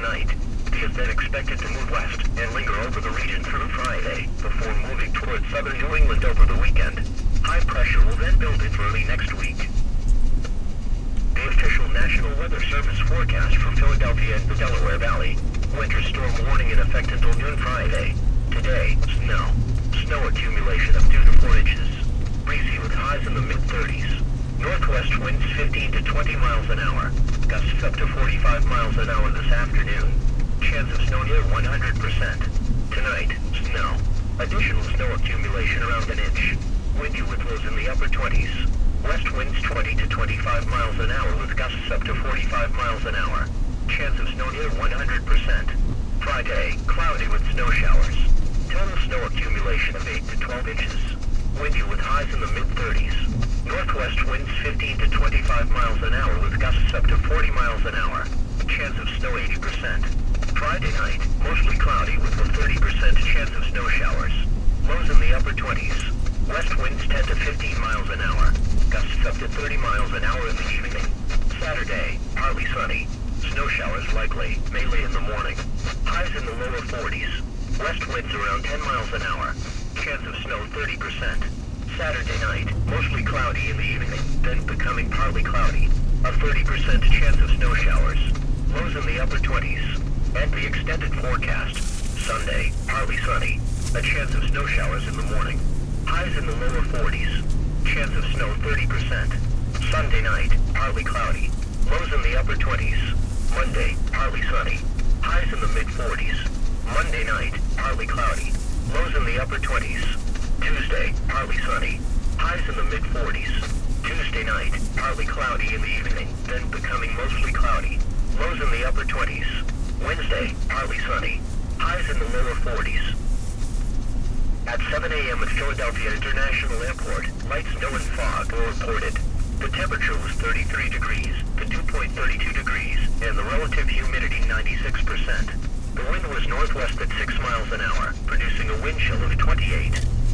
tonight. It is then expected to move west and linger over the region through Friday, before moving towards southern New England over the weekend. High pressure will then build into early next week. The official National Weather Service forecast for Philadelphia and the Delaware Valley. Winter storm warning in effect until noon Friday. Today, snow. Snow accumulation of 2 to 4 inches. Breezy with highs in the mid-30s. Northwest winds 15 to 20 miles an hour. Gusts up to 45 miles an hour this afternoon. Chance of snow near 100%. Tonight, snow. Additional snow accumulation around an inch. Windy with lows in the upper 20s. West winds 20 to 25 miles an hour with gusts up to 45 miles an hour. Chance of snow near 100%. Friday, cloudy with snow showers. Total snow accumulation of 8 to 12 inches. Windy with highs in the mid-30s. Northwest winds 15 to 25 miles an hour with gusts up to 40 miles an hour. Chance of snow 80%. Friday night, mostly cloudy with a 30% chance of snow showers. Lows in the upper 20s. West winds 10 to 15 miles an hour. Gusts up to 30 miles an hour in the evening. Saturday, partly sunny. Snow showers likely, mainly in the morning. Highs in the lower 40s. West winds around 10 miles an hour. Chance of snow 30%. Saturday night, mostly cloudy in the evening, then becoming partly cloudy. A 30% chance of snow showers. Lows in the upper 20s. And the extended forecast. Sunday, partly sunny. A chance of snow showers in the morning. Highs in the lower 40s. Chance of snow 30%. Sunday night, partly cloudy. Lows in the upper 20s. Monday, partly sunny. Highs in the mid-40s. Monday night, partly cloudy. Lows in the upper 20s. Tuesday, partly sunny. Highs in the mid-40s. Tuesday night, partly cloudy in the evening, then becoming mostly cloudy. Lows in the upper 20s. Wednesday, partly sunny. Highs in the lower 40s. At 7 a.m. at Philadelphia International Airport, light snow and fog were reported. The temperature was 33 degrees to 2.32 degrees, and the relative humidity 96%. The wind was northwest at 6 miles an hour, producing a wind chill of 28.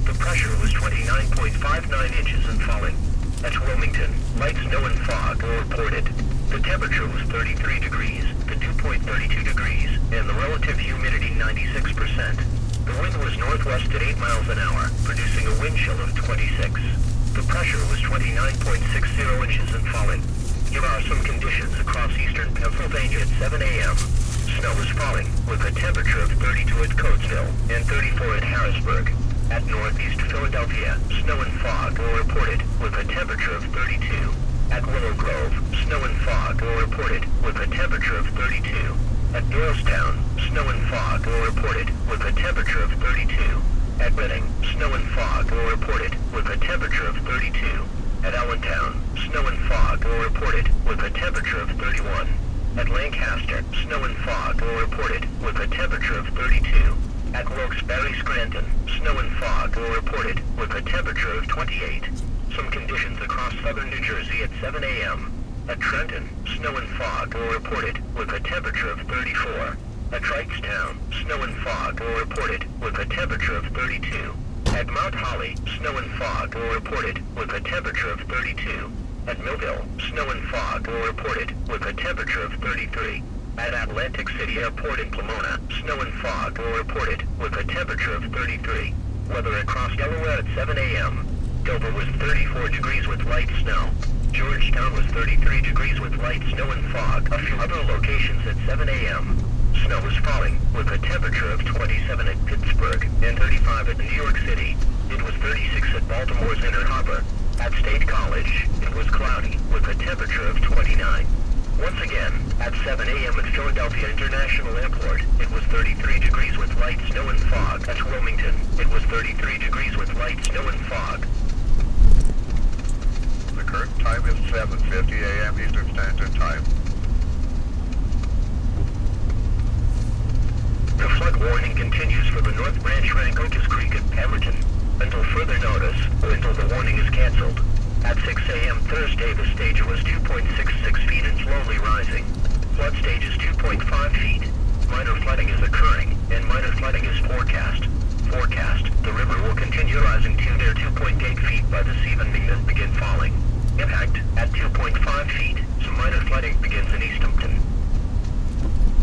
The pressure was 29.59 inches and falling. At Wilmington, light snow and fog were reported. The temperature was 33 degrees to 2.32 degrees, and the relative humidity 96%. The wind was northwest at 8 miles an hour, producing a wind chill of 26. The pressure was 29.60 inches and falling. Here are some conditions across eastern Pennsylvania at 7 a.m. Snow is falling, with a temperature of 32 at Coatesville and 34 at Harrisburg. At northeast Philadelphia, snow and fog were reported, with a temperature of 32. At Willow Grove, snow and fog were reported, with a temperature of 32. At Doylestown, snow and fog were reported, with a temperature of 32. At Reading, snow and fog were reported, with a temperature of 32. At Allentown, snow and fog were reported, with a temperature of 31. At Lancaster, snow and fog were reported, with a temperature of 32. At Wilkes-Barre Scranton, snow and fog were reported, with a temperature of 28. Some conditions across southern New Jersey at 7 a.m. At Trenton, snow and fog were reported, with a temperature of 34. At Wrightstown, snow and fog were reported, with a temperature of 32. At Mount Holly, snow and fog were reported, with a temperature of 32. At Millville, snow and fog were reported, with a temperature of 33. At Atlantic City Airport in Pomona, snow and fog were reported, with a temperature of 33. Weather across Delaware at 7 a.m. Dover was 34 degrees with light snow. Georgetown was 33 degrees with light snow and fog. A few other locations at 7 a.m. Snow was falling, with a temperature of 27 at Pittsburgh and 35 at New York City. It was 36 at Baltimore's Inner Harbor. At State College, it was cloudy, with a temperature of 29. Once again, at 7 a.m. at Philadelphia International Airport, it was 33 degrees with light snow and fog. At Wilmington, it was 33 degrees with light snow and fog. The current time is 7:50 a.m. Eastern Standard Time. The flood warning continues for the North Branch Rancocas Creek at Pemberton until further notice or until the warning is canceled. At 6 a.m. Thursday, the stage was 2.66 feet and slowly rising. Flood stage is 2.5 feet. Minor flooding is occurring, and minor flooding is forecast. The river will continue rising to near 2.8 feet by this evening, then begin falling. Impact at 2.5 feet. Some minor flooding begins in Easthampton.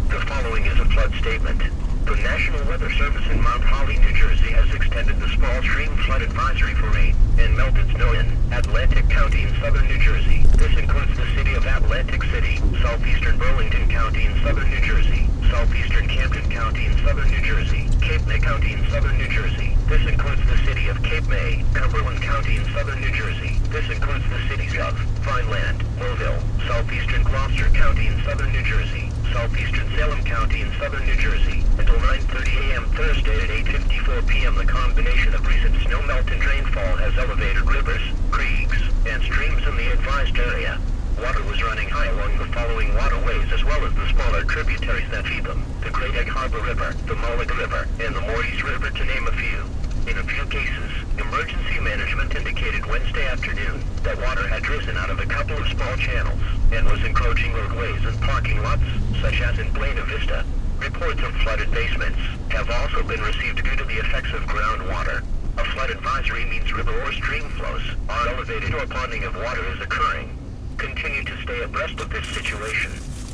The following flood statement. The National Weather Service in Mount Holly, New Jersey has extended the small stream flood advisory for rain and melted snow in Atlantic County in southern New Jersey. This includes the city of Atlantic City, southeastern Burlington County in southern New Jersey, southeastern Camden County in southern New Jersey, Cape May County in southern New Jersey. This includes the city of Cape May, Cumberland County in southern New Jersey. This includes the cities of Vineland, Louisville, southeastern Gloucester County in southern New Jersey, southeastern Salem County in southern New Jersey. Until 9:30 a.m. Thursday at 8:54 p.m. the combination of recent snow melt and rainfall has elevated rivers, creeks, and streams in the advised area. Water was running high along the following waterways as well as the smaller tributaries that feed them: the Great Egg Harbor River, the Mulliga River, and the Morris River, to name a few. In a few cases, emergency management indicated Wednesday afternoon that water had risen out of a couple of small channels and was encroaching roadways and parking lots, such as in Buena Vista. Reports of flooded basements have also been received due to the effects of groundwater. A flood advisory means river or stream flows are elevated or ponding of water is occurring. Continue to stay abreast of this situation.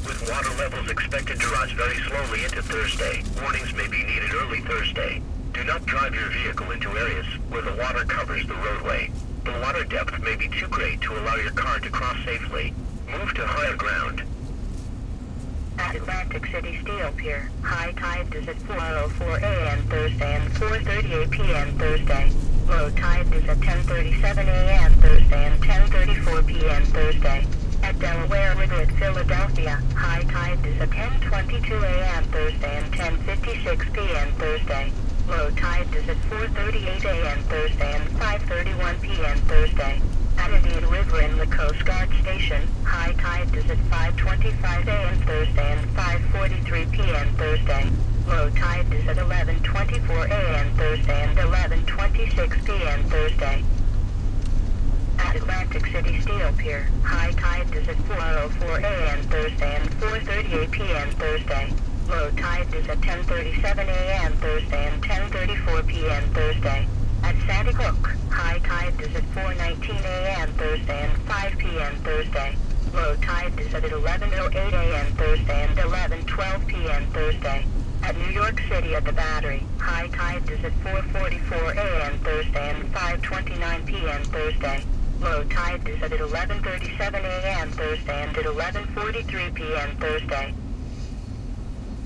With water levels expected to rise very slowly into Thursday, warnings may be needed early Thursday. Do not drive your vehicle into areas where the water covers the roadway. The water depth may be too great to allow your car to cross safely. Move to higher ground. At Atlantic City Steel Pier, high tide is at 4:04 a.m. Thursday and 4:38 p.m. Thursday. Low tide is at 10:37 a.m. Thursday and 10:34 p.m. Thursday. At Delaware River at Philadelphia, high tide is at 10:22 a.m. Thursday and 10:56 p.m. Thursday. Low tide is at 4:38 a.m. Thursday and 5:31 p.m. Thursday. At Indian River in the Coast Guard Station, high tide is at 5:25 a.m. Thursday and 5:43 p.m. Thursday. Low tide is at 11:24 a.m. Thursday and 11:26 p.m. Thursday. At Atlantic City Steel Pier, high tide is at 4:04 a.m. Thursday and 4:38 p.m. Thursday. Low tide is at 10:37 a.m. Thursday and 10:34 p.m. Thursday. At Sandy Hook, high tide is at 4:19 a.m. Thursday and 5 p.m. Thursday. Low tide is at 11:08 a.m. Thursday and 11:12 p.m. Thursday. At New York City at the Battery, high tide is at 4:44 a.m. Thursday and 5:29 p.m. Thursday. Low tide is at 11:37 a.m. Thursday and at 11:43 p.m. Thursday.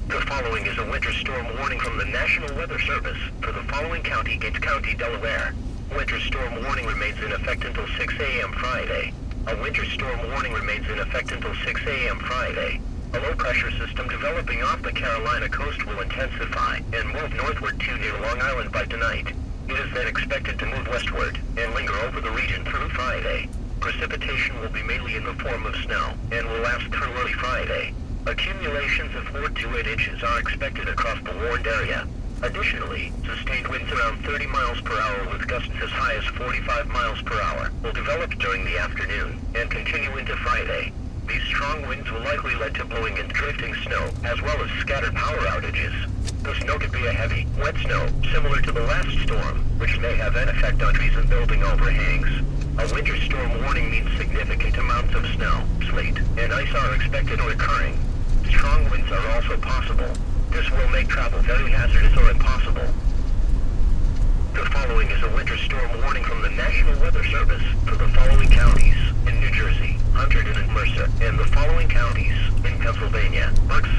The following is a winter storm warning from the National Weather Service for the following county: Gates County, Delaware. Winter storm warning remains in effect until 6 a.m. Friday. A winter storm warning remains in effect until 6 a.m. Friday. A low-pressure system developing off the Carolina coast will intensify and move northward to near Long Island by tonight. It is then expected to move westward and linger over the region through Friday. Precipitation will be mainly in the form of snow and will last through early Friday. Accumulations of 4 to 8 inches are expected across the warned area. Additionally, sustained winds around 30 miles per hour with gusts as high as 45 miles per hour will develop during the afternoon and continue into Friday. These strong winds will likely lead to blowing and drifting snow, as well as scattered power outages. The snow could be a heavy, wet snow, similar to the last storm, which may have an effect on trees and building overhangs. A winter storm warning means significant amounts of snow, sleet, and ice are expected or occurring. Strong winds are also possible. This will make travel very hazardous or impossible. The following is a winter storm warning from the National Weather Service for the following counties: in New Jersey, Hunterdon and Mercer, and the following counties in Pennsylvania: Bucks,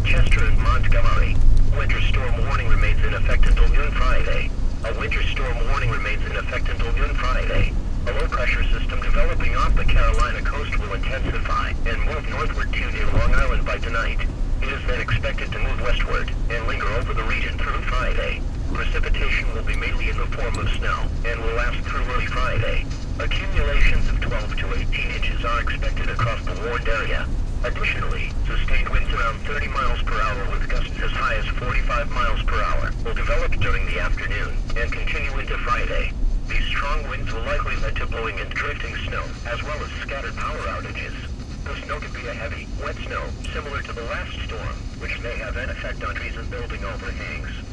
Chester, and Montgomery. Winter storm warning remains in effect until noon Friday. A winter storm warning remains in effect until noon Friday. A low-pressure system developing off the Carolina coast will intensify and move northward to near Long Island by tonight. It is then expected to move westward and linger over the region through Friday. Precipitation will be mainly in the form of snow and will last through early Friday. Accumulations of 12 to 18 inches are expected across the warned area. Additionally, sustained winds around 30 miles per hour with gusts as high as 45 miles per hour will develop during the afternoon and continue into Friday. These strong winds will likely lead to blowing and drifting snow, as well as scattered power outages. The snow could be a heavy, wet snow, similar to the last storm, which may have an effect on trees and building overhangs.